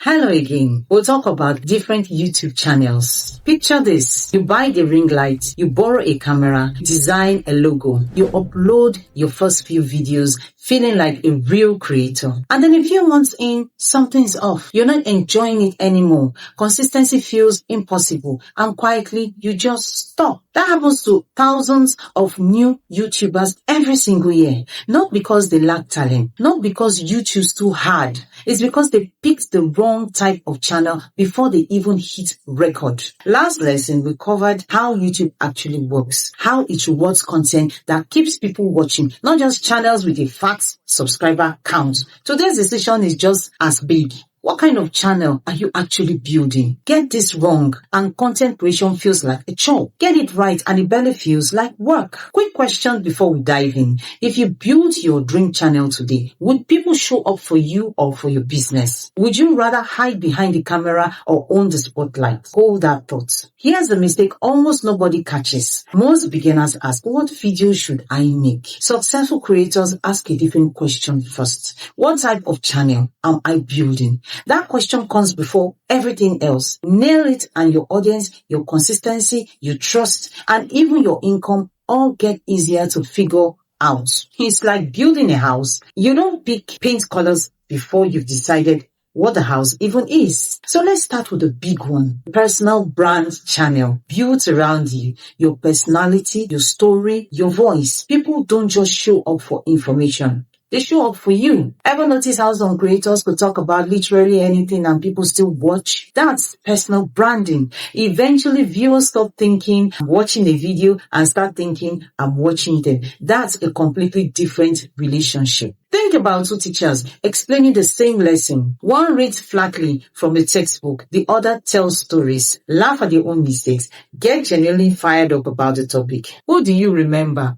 Hello again. We'll talk about different YouTube channels. Picture this. You buy a ring light, you borrow a camera, design a logo, you upload your first few videos feeling like a real creator. And then a few months in, something's off. You're not enjoying it anymore. Consistency feels impossible and quietly you just stop. That happens to thousands of new YouTubers every single year. Not because they lack talent, not because YouTube's too hard. It's because they picked the wrong type of channel before they even hit record. Last lesson, we covered how YouTube actually works, how it rewards content that keeps people watching, not just channels with a fat subscriber count. Today's decision is just as big. What kind of channel are you actually building? Get this wrong and content creation feels like a chore. Get it right and it barely feels like work. Quick question before we dive in. If you build your dream channel today, would people show up for you or for your business? Would you rather hide behind the camera or own the spotlight? Hold that thought. Here's the mistake almost nobody catches. Most beginners ask, what video should I make? Successful creators ask a different question first. What type of channel am I building? That question comes before everything else. Nail it and your audience, your consistency, your trust, and even your income all get easier to figure out. It's like building a house. You don't pick paint colors before you've decided what the house even is. So let's start with the big one. Personal brand channel built around you, your personality, your story, your voice. People don't just show up for information. They show up for you. Ever notice how some creators could talk about literally anything and people still watch? That's personal branding. Eventually, viewers stop thinking, I'm watching a video and start thinking, I'm watching them. That's a completely different relationship. Think about two teachers explaining the same lesson. One reads flatly from a textbook. The other tells stories, laugh at their own mistakes, get genuinely fired up about the topic. Who do you remember?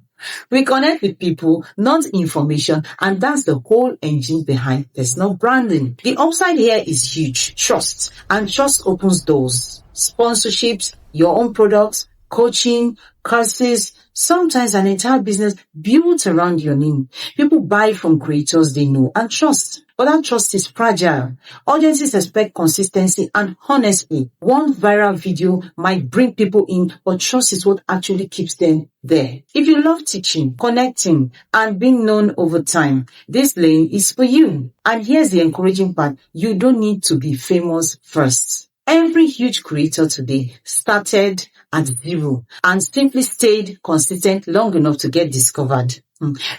We connect with people, not information, and that's the whole engine behind personal branding. The upside here is huge. Trust. And trust opens doors. Sponsorships, your own products, coaching, courses, sometimes an entire business built around your name. People buy from creators they know and trust. But that trust is fragile. Audiences expect consistency and honestly, one viral video might bring people in, but trust is what actually keeps them there. If you love teaching, connecting, and being known over time, this lane is for you. And here's the encouraging part. You don't need to be famous first. Every huge creator today started at zero and simply stayed consistent long enough to get discovered.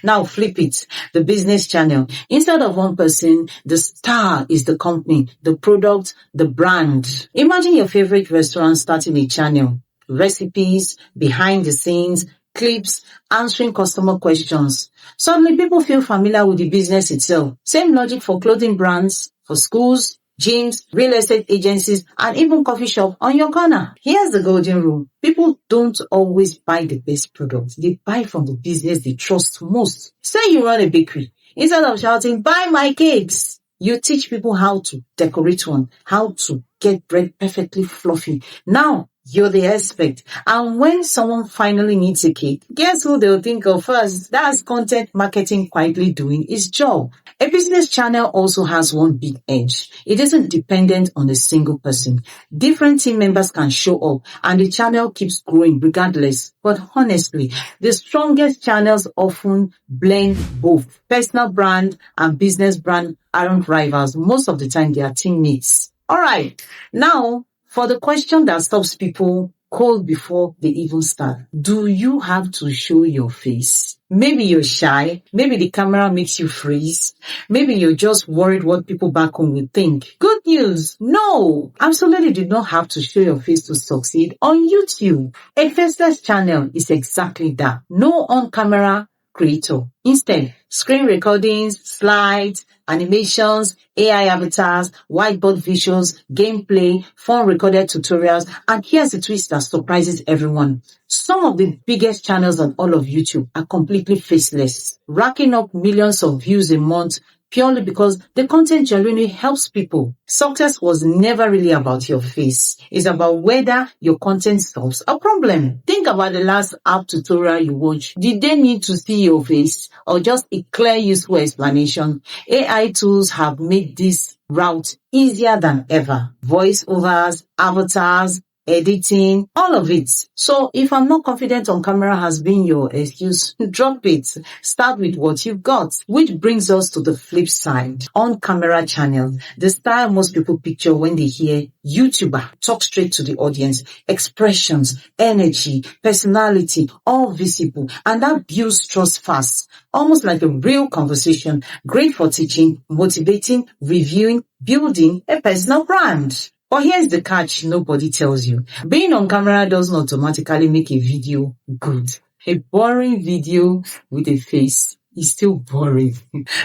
Now flip it, the business channel. Instead of one person, the star is the company, the product, the brand. Imagine your favorite restaurant starting a channel. Recipes, behind the scenes, clips, answering customer questions. Suddenly people feel familiar with the business itself. Same logic for clothing brands, for schools, gyms, real estate agencies, and even coffee shop on your corner. Here's the golden rule. People don't always buy the best product. They buy from the business they trust most. Say you run a bakery. Instead of shouting, buy my cakes, you teach people how to decorate one, how to get bread perfectly fluffy. Now, you're the expert. And when someone finally needs a cake, guess who they'll think of first? That's content marketing quietly doing its job. A business channel also has one big edge. It isn't dependent on a single person. Different team members can show up and the channel keeps growing regardless. But honestly, the strongest channels often blend both. Personal brand and business brand aren't rivals. Most of the time, they are teammates. All right. Now, for the question that stops people cold before they even start, do you have to show your face? Maybe you're shy. Maybe the camera makes you freeze. Maybe you're just worried what people back home will think. Good news. No, absolutely do not have to show your face to succeed on YouTube. A Faceless channel is exactly that. No on-camera creator. Instead, screen recordings, slides, animations, AI avatars, whiteboard visuals, gameplay, fun recorded tutorials, and here's the twist that surprises everyone. Some of the biggest channels on all of YouTube are completely faceless, racking up millions of views a month purely because the content genuinely helps people. Success was never really about your face. It's about whether your content solves a problem. Think about the last app tutorial you watched. Did they need to see your face or just a clear, useful explanation? AI tools have made this route easier than ever. Voiceovers, avatars, editing, all of it. So if I'm not confident on camera has been your excuse, drop it. Start with what you've got. Which brings us to the flip side. On camera channel, the style most people picture when they hear YouTuber, talk straight to the audience, expressions, energy, personality, all visible. And that builds trust fast. Almost like a real conversation. Great for teaching, motivating, reviewing, building a personal brand. But here's the catch nobody tells you. Being on camera doesn't automatically make a video good. A boring video with a face is still boring.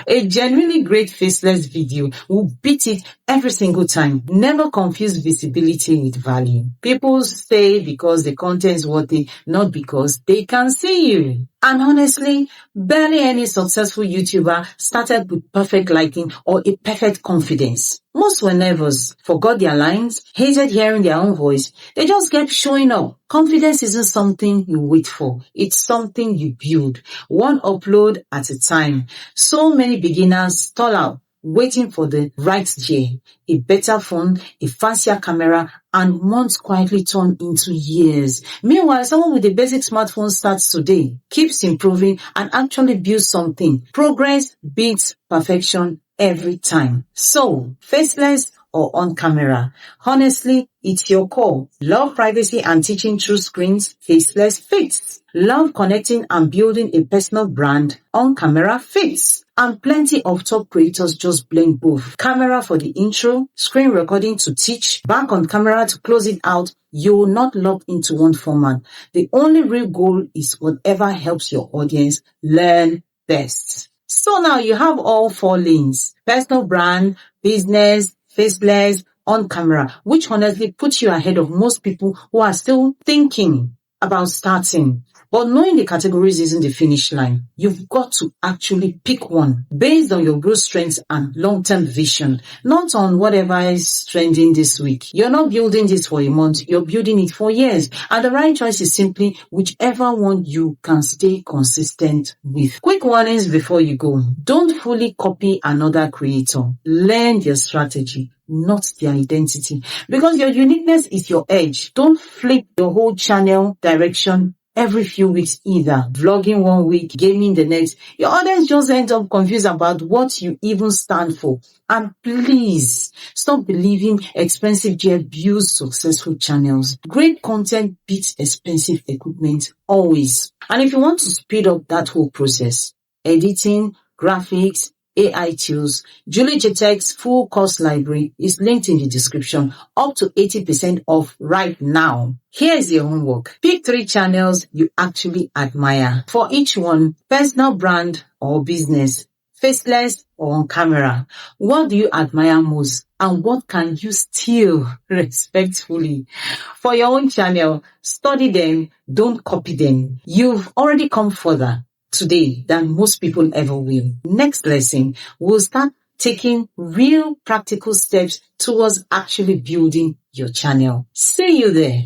A genuinely great faceless video will beat it every single time. Never confuse visibility with value. People stay because the content is worthy, not because they can see you. And honestly, barely any successful YouTuber started with perfect lighting or a perfect confidence. Most were nervous, forgot their lines, hated hearing their own voice. They just kept showing up. Confidence isn't something you wait for. It's something you build, one upload at a time. So many beginners stall out, waiting for the right gear, a better phone, a fancier camera, and months quietly turn into years. Meanwhile, someone with a basic smartphone starts today, keeps improving, and actually builds something. Progress beats perfection every time. So, faceless or on camera? Honestly, it's your call. Love privacy and teaching through screens? Faceless fits. Love connecting and building a personal brand? On camera fits. And plenty of top creators just blend both. Camera for the intro, screen recording to teach, back on camera to close it out. You will not lock into one format. The only real goal is whatever helps your audience learn best. So now you have all four lanes: personal brand, business, faceless, on camera, which honestly puts you ahead of most people who are still thinking about starting. But knowing the categories isn't the finish line. You've got to actually pick one based on your growth strengths and long-term vision, not on whatever is trending this week. You're not building this for a month, you're building it for years. And the right choice is simply whichever one you can stay consistent with. Quick warnings before you go. Don't fully copy another creator. Learn their strategy, not their identity, because your uniqueness is your edge. Don't flip your whole channel direction every few weeks either. Vlogging one week, gaming the next. Your audience just end up confused about what you even stand for. And please stop believing expensive gear builds successful channels. Great content beats expensive equipment always. And if you want to speed up that whole process, editing, graphics, AI tools, Julijetek's full course library is linked in the description, up to 80% off right now. Here is your homework. Pick 3 channels you actually admire. For each one, personal brand or business, faceless or on camera. What do you admire most? And what can you steal respectfully? For your own channel, study them, don't copy them. You've already come further today than most people ever will. Next lesson, we'll start taking real practical steps towards actually building your channel. See you there.